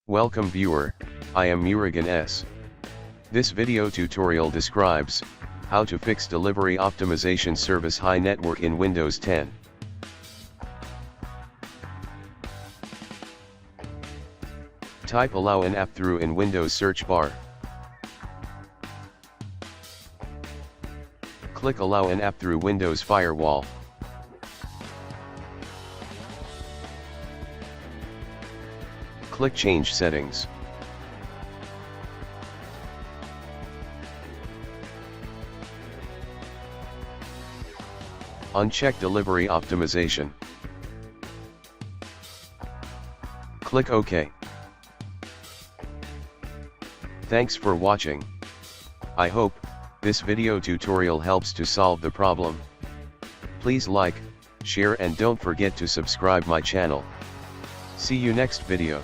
Welcome viewer, I am Murugan S. This video tutorial describes how to fix delivery optimization service high network in Windows 10. Type allow an app through in Windows search bar. Click allow an app through Windows firewall. Click change settings. Uncheck delivery optimization. Click OK. Thanks for watching. I hope this video tutorial helps to solve the problem. Please like, share and don't forget to subscribe my channel. See you next video.